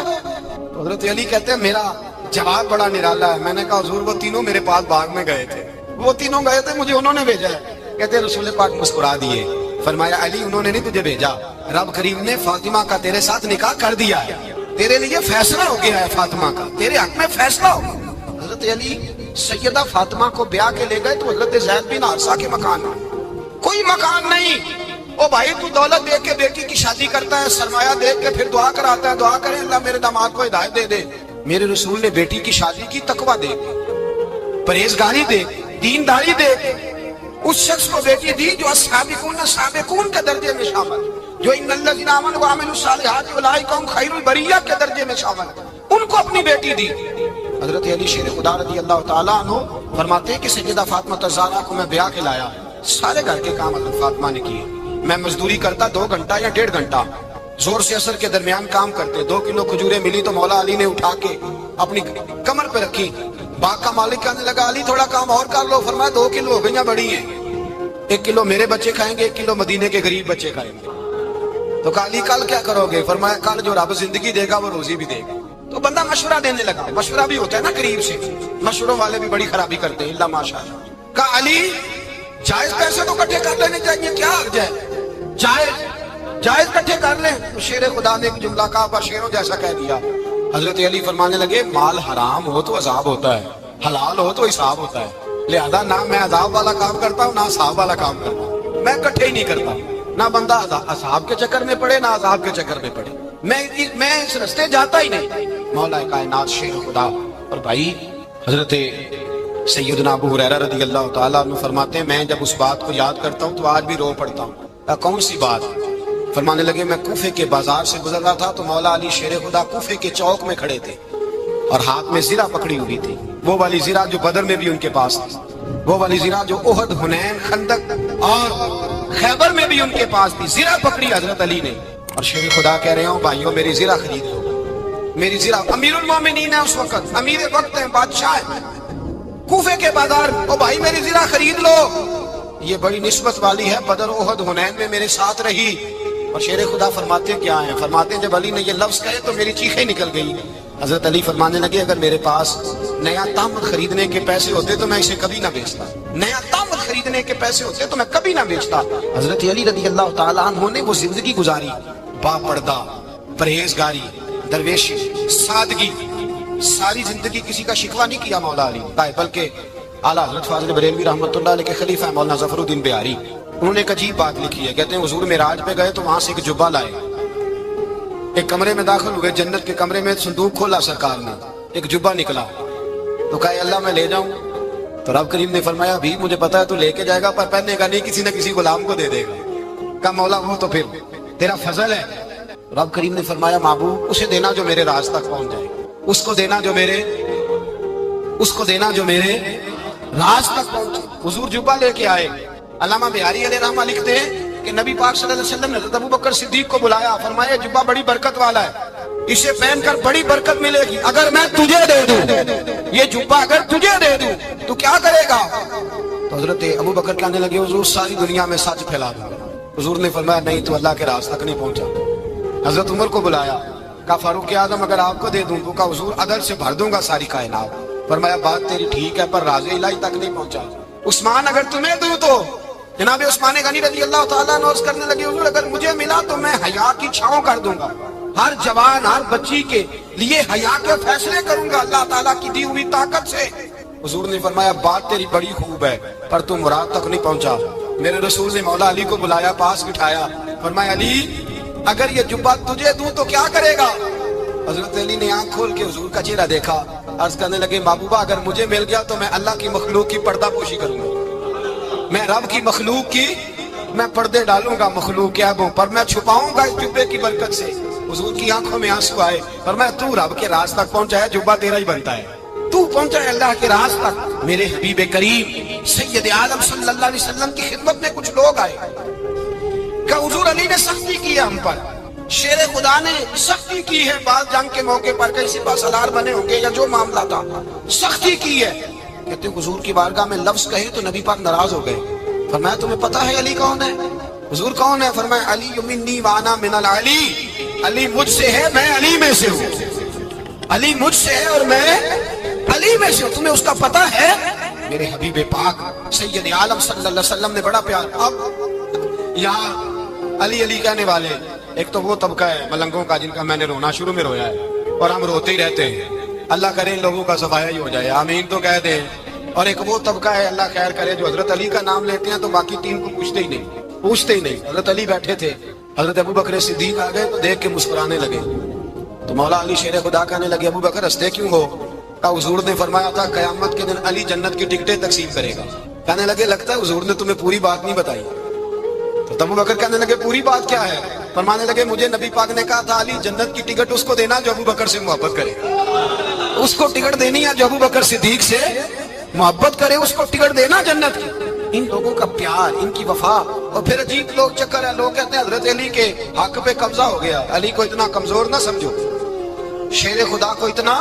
تو حضرت علی کہتے ہیں میرا جواب بڑا نرالا ہے۔ میں نے کہا حضور وہ تینوں میرے پاس باغ میں گئے تھے، وہ تینوں گئے تھے، مجھے انہوں نے بھیجا ہے۔ کہتے ہیں رسول پاک مسکرا دیے، فرمایا علی انہوں نے نہیں تجھے بھیجا، رب کریم نے فاطمہ کا تیرے ساتھ نکاح کر دیا ہے، تیرے لیے فیصلہ ہو گیا ہے، فاطمہ کا تیرے حق میں فیصلہ ہو گیا۔ حضرت علی سیدہ فاطمہ کو بیاہ کے لے گئے تو حضرت زید بن حارثہ کے مکان میں کوئی مکان نہیں۔ او بھائی تو دولت دیکھ کے بیٹی کی شادی کرتا ہے، سرمایہ دیکھ کے پھر دعا کراتا ہے، دعا کرے اللہ میرے داماد کو ہدایت دے دے۔ میرے رسول نے بیٹی کی شادی کی تقویٰ دیکھ، پرہیزگاری دیکھ، دینداری دیکھ، اس شخص کو بیٹی دی جو السابقون السابقون کے درجے میں شامل، جو ان الذین آمنوا وعملوا الصالحات اولئک هم خیر البریہ کے درجے میں شامل، ان کو اپنی بیٹی دی۔ حضرت علی شیر خدا رضی اللہ تعالیٰ عنہ فرماتے ہیں کہ سیدہ فاطمہ الزہرا کو میں بیاہ کے لایا، سارے گھر کے کام حضرت فاطمہ نے کیے، میں مزدوری کرتا 2 گھنٹہ یا 1.5 گھنٹہ، زور سے اثر کے درمیان کام کرتے، 2 کلو کھجوریں ملی تو مولا علی نے اٹھا کے اپنی کمر پہ رکھی۔ باغ کا مالک کہنے لگا علی تھوڑا کام اور کر لو، فرمایا 2 کلو ہو گئیاں بڑی ہیں، 1 کلو میرے بچے کھائیں گے، 1 کلو مدینے کے غریب بچے کھائیں گے۔ تو کہا علی کل کیا کرو گے؟ فرمایا کل جو رب زندگی دے گا وہ روزی بھی دے گا۔ تو بندہ مشورہ دینے لگا، مشورہ بھی ہوتا ہے نا قریب سے، مشوروں والے بھی بڑی خرابی کرتے ہیں اللہ ماشاءاللہ۔ کہا علی جائز پیسے تو کٹھے کر لینے چاہیے، کیا حرج ہے، جائز کٹھے کر لیں۔ تو شیر خدا نے ایک جملہ کہا پر شیروں جیسا کہہ دیا۔ حضرت علی فرمانے لگے مال حرام ہو تو عذاب ہوتا ہے، حلال ہو تو حساب ہوتا ہے، لہذا نہ میں عذاب والا کام کرتا ہوں نہ حساب والا کام کرتا ہوں، میں کٹھے ہی نہیں کرتا، نہ بندہ عذاب کے چکر میں پڑے نہ عذاب کے چکر میں پڑے، میں اس رستے جاتا ہی نہیں۔ مولا کائنات شیر خدا۔ اور بھائی حضرت سیدنا ابو ہریرہ رضی اللہ تعالیٰ عنہ فرماتے ہیں میں جب اس بات کو یاد کرتا ہوں تو آج بھی رو پڑتا ہوں۔ کون سی بات؟ فرمانے لگے میں کوفے کے بازار سے گزر رہا تھا تو مولا علی شیر خدا کوفے کے چوک میں کھڑے تھے اور ہاتھ میں زرہ پکڑی ہوئی تھی، وہ والی زرہ جو بدر میں بھی ان کے پاس تھی، وہ والی زرہ جو احد، حنین، خندق اور خیبر میں بھی ان کے پاس تھی، زرہ پکڑی حضرت علی نے۔ اور شیر خدا کہہ رہے ہوں بھائیوں میری زرہ خرید لو، میری زرہ، امیر المومنین ہے اس وقت، امیر وقت ہیں، بادشاہ ہیں کوفے کے بازار، او بھائی میری زرہ خرید لو، یہ بڑی نسبت والی ہے، بدر، احد، حنین میں میرے ساتھ رہی۔ اور شیر خدا فرماتے کیا ہیں؟ فرماتے ہیں جب علی نے یہ لفظ کہے تو میری چیخیں نکل گئی۔ حضرت علی فرمانے لگے اگر میرے پاس نیا تامت خریدنے کے پیسے ہوتے تو میں اسے کبھی نہ بیچتا، نیا تامت خریدنے خریدنے کے پیسے ہوتے تو میں کبھی نہ بیچتا۔ حضرت علی رضی اللہ تعالیٰ عنہ نے وہ زندگی گزاری، با پردہ، پرہیزگاری، درویشی، سادگی، ساری زندگی کسی کا شکوہ نہیں کیا مولا علی، بلکہ اعلیٰ حضرت فاضل بریلوی رحمۃ اللہ علیہ کے خلیفہ مولانا ظفر الدین بہاری، انہوں نے ایک عجیب بات لکھی ہے۔ کہتے ہیں حضور معراج پہ گئے تو وہاں سے ایک جبہ لائے، ایک کمرے میں داخل ہوئے، جنت کے کمرے میں صندوق کھولا سرکار نے، ایک جبہ نکلا تو کہا اللہ میں لے جاؤں؟ تو رب کریم نے فرمایا ابھی مجھے پتا ہے تو لے کے جائے گا پر پہننے کا نہیں، کسی نہ کسی غلام کو دے دے گا۔ کہا مولا وہ تو پھر تیرا فضل ہے۔ رب کریم نے فرمایا محبوب اسے دینا جو میرے راز تک پہنچ جائے، اس کو دینا جو میرے راز تک پہنچے۔ حضور جبہ لے کے آئے۔ علامہ بہاری علیہ رحمہ لکھتے ہیں کہ نبی پاک صلی اللہ علیہ وسلم نے حضرت ابوبکر صدیق کو بلایا، فرمایا جبہ بڑی برکت والا ہے، اسے پہن کر بڑی برکت ملے گی، اگر میں تجھے دے دوں، یہ جبہ اگر تجھے دے دوں تو کیا کرے گا؟ تو حضرت ابوبکر کہنے لگے حضور ساری دنیا میں سچ پھیلا دوں گا۔ حضور نے فرمایا نہیں تو اللہ کے راز تک نہیں پہنچا۔ حضرت عمر کو بلایا، کہا فاروق اعظم اگر آپ کو دے دوں تو کہا حضور عدل سے بھر دوں گا ساری کائنات۔ فرمایا بات تیری ٹھیک ہے پر راز الہی تک نہیں پہنچا۔ عثمان اگر تمہیں دوں تو جناب عثمان غنی رضی اللہ تعالیٰ عنہ عرض کرنے لگے حضور اگر مجھے ملا تو میں حیا کی چھاؤں کر دوں گا، ہر جوان ہر بچی کے لیے حیا کے فیصلے کروں گا اللہ تعالیٰ کی دی ہوئی طاقت سے۔ حضور نے فرمایا بات تیری بڑی خوب ہے پر تم مراد تک نہیں پہنچا۔ میرے رسول نے مولا علی کو بلایا، پاس بٹھایا، فرمایا علی اگر یہ جبہ تجھے دوں تو کیا کرے گا؟ حضرت علی نے آنکھ کھول کے حضور کا چہرہ دیکھا، عرض کرنے لگے محبوبہ اگر مجھے مل گیا تو میں اللہ کی مخلوق کی پردہ پوشی کروں گا، میں رب کی مخلوق کی میں پردے ڈالوں گا مخلوق کے عیبوں پر، میں چھپاؤں گا اس جبے کی برکت سے۔ حضور کی آنکھوں میں آنسو آئے، فرمایا تو رب کے راز تک پہنچا ہے، جبہ تیرا ہی بنتا ہے، تو پہنچا ہے اللہ کے راز تک۔ میرے حبیب کریم سید عالم صلی اللہ علیہ وسلم کی خدمت میں کچھ لوگ آئے کہ حضور علی نے سختی کی ہے ہم پر، شیر خدا نے سختی کی ہے، بعض جنگ کے موقع پر کہیں سپاہ سالار بنے ہوں گے یا جو معاملہ تھا سختی کی ہے۔ کہتے ہیں حضور کی بارگاہ میں لفظ کہے تو نبی پاک ناراض ہو گئے۔ فرمایا تمہیں پتا ہے علی کون ہے؟ حضور کون ہے؟ فرمایا علی منی وانا من العلی، علی مجھ سے ہے میں علی میں سے ہوں، علی مجھ سے ہے اور میں علی میں سے ہوں، تمہیں اس کا پتہ ہے؟ میرے حبیب پاک سید عالم صلی اللہ علیہ وسلم نے بڑا پیار۔ اب یہاں علی علی کہنے والے ایک تو وہ طبقہ ہے ملنگوں کا جن کا میں نے رونا شروع میں رویا ہے اور ہم روتے ہی رہتے ہیں، اللہ کرے ان لوگوں کا صفایا ہی ہو جائے، آمین تو کہہ دیں۔ اور ایک وہ طبقہ ہے اللہ خیر کرے جو حضرت علی کا نام لیتے ہیں تو باقی تین کو پوچھتے ہی نہیں۔ حضرت علی بیٹھے تھے، حضرت ابوبکر صدیق آ گئے تو دیکھ کے مسکرانے لگے، تو مولا علی شیر خدا کہنے لگے ابوبکر ہنستے کیوں ہو؟ کہا حضور نے فرمایا تھا قیامت کے دن علی جنت کی ٹکٹیں تقسیم کرے گا۔ کہنے لگے لگتا ہے حضور نے تمہیں پوری بات نہیں بتائی۔ تو ابوبکر کہنے لگے پوری بات کیا ہے؟ فرمانے لگے مجھے نبی پاک نے کہا تھا علی جنت کی ٹکٹ اس کو دینا جو ابوبکر سے محبت کرے، اس کو ٹکٹ دینی ہے جو ابوبکر صدیق سے محبت کرے، اس کو ٹکٹ دینا جنت کی۔ ان لوگوں کا پیار، ان کی وفا۔ اور پھر عجیب لوگ چکر ہے، لوگ کہتے ہیں حضرت علی کے حق پہ قبضہ ہو گیا، علی کو اتنا کمزور نہ سمجھو، شیر خدا کو اتنا،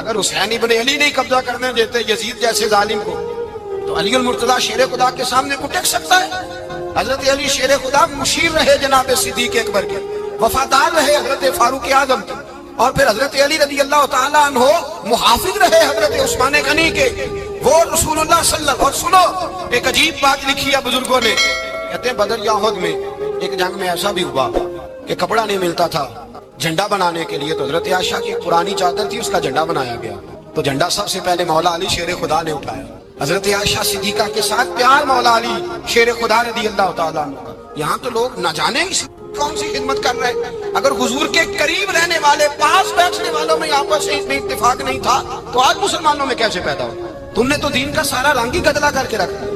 اگر حسین ابن علی نہیں قبضہ کرنے دیتے یزید جیسے ظالم کو تو علی المرتضیٰ شیر خدا کے سامنے کو ٹک سکتا ہے؟ حضرت علی شیر خدا مشیر رہے جناب صدیق اکبر کے، وفادار رہے حضرت فاروق اعظم کے، اور پھر حضرت علی رضی اللہ تعالیٰ عنہ محافظ رہے حضرت عثمان غنی کے، وہ رسول اللہ صلی اللہ علیہ وسلم۔ اور سنو ایک عجیب بات لکھی ہے بزرگوں نے، کہتے ہیں بدر یا احد میں ایک جنگ میں ایسا بھی ہوا کہ کپڑا نہیں ملتا تھا جھنڈا بنانے کے لیے، تو حضرت عائشہ کی پرانی چادر تھی، اس کا جھنڈا بنایا گیا، تو جھنڈا سب سے پہلے مولا علی شیر خدا نے اٹھایا۔ حضرت عائشہ صدیقہ کے ساتھ پیار مولا علی شیر خدا رضی اللہ تعالیٰ عنہ کا۔ یہاں تو لوگ نہ جانے کون سی خدمت کر رہے ہیں، اگر حضور کے قریب رہنے والے پاس بیٹھنے والوں میں آپس میں اتفاق نہیں تھا تو آج مسلمانوں میں کیسے پیدا ہو؟ تم نے تو دین کا سارا رنگ ہی گدلا کر کے رکھا،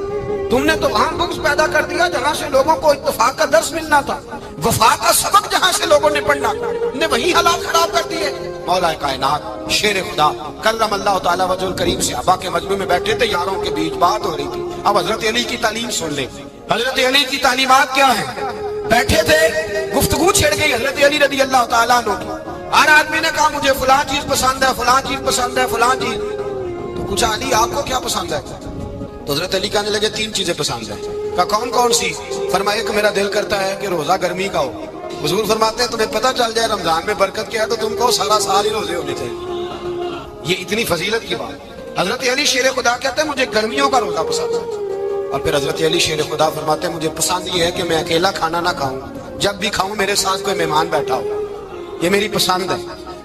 تم نے تو وہاں بغض پیدا کر دیا جہاں سے لوگوں کو اتفاق کا درس ملنا تھا، وفا کا سبق جہاں سے لوگوں نے پڑھنا تھا، نے وہی حالات خراب کر دیے۔ مولا کائنات شیر خدا کرم اللہ تعالیٰ وجہ الکریم صحابہ کے مجمع میں بیٹھے تھے، یاروں کے بیچ بات ہو رہی تھی۔ اب حضرت علی کی تعلیم سن لیں، حضرت علی کی تعلیمات کیا ہیں؟ بیٹھے تھے، گفتگو چھڑ گئی حضرت علی رضی اللہ تعالیٰ عنہ کی، ہر آدمی نے کہا مجھے فلاں چیز پسند ہے، فلاں چیز پسند ہے، فلاں چیز۔ تو پوچھا علی آپ کو کیا پسند ہے؟ تو حضرت علی کہنے لگے تین چیزیں پسند ہیں۔ کہا کون کون سی؟ فرمایا کہ میرا دل کرتا ہے کہ روزہ گرمی کا ہو۔ حضور فرماتے ہیں تمہیں پتہ چل جائے رمضان میں برکت کیا ہے تو تم کو سارا سال ہی روزے ہونے چاہیے، یہ اتنی فضیلت کی بات۔ حضرت علی شیر خدا کہتے ہیں مجھے گرمیوں کا روزہ پسند ہے، اور پھر حضرت علی شیر خدا فرماتے ہیں مجھے پسند یہ ہے کہ میں اکیلا کھانا نہ کھاؤں، جب بھی کھاؤں میرے ساتھ کوئی مہمان بیٹھا ہو، یہ میری پسند ہے۔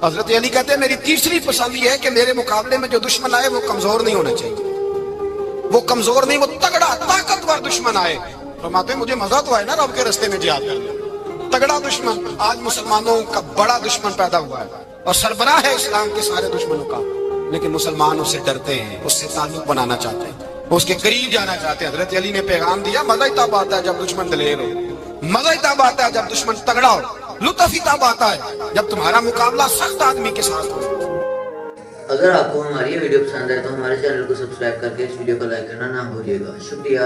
حضرت علی کہتے ہیں میری تیسری پسند یہ ہے کہ میرے مقابلے میں جو دشمن آئے وہ کمزور نہیں ہونا چاہیے، وہ کمزور نہیں، وہ تگڑا طاقتور دشمن آئے۔ فرماتے ہیں مجھے مزہ تو آئے نا رب کے راستے میں جہاد کرنے، تگڑا دشمن۔ آج مسلمانوں کا بڑا دشمن پیدا ہوا ہے اور سربراہ ہے اسلام کے سارے دشمنوں کا، لیکن مسلمان اس سے ڈرتے ہیں، اس سے تعلق بنانا چاہتے ہیں، اس کے قریب جانا چاہتے ہیں۔ حضرت علی نے پیغام دیا مزہ ہی تب آتا ہے جب دشمن دلیر ہو، مزہ ہی تب آتا ہے جب دشمن تگڑا ہو، لطف ہی تب آتا ہے جب تمہارا مقابلہ سخت آدمی کے ساتھ ہو۔ اگر آپ کو ہماری یہ ویڈیو پسند ہے تو ہمارے چینل کو سبسکرائب کر کے اس ویڈیو کو لائک کرنا نہ بھولیے گا۔ شکریہ۔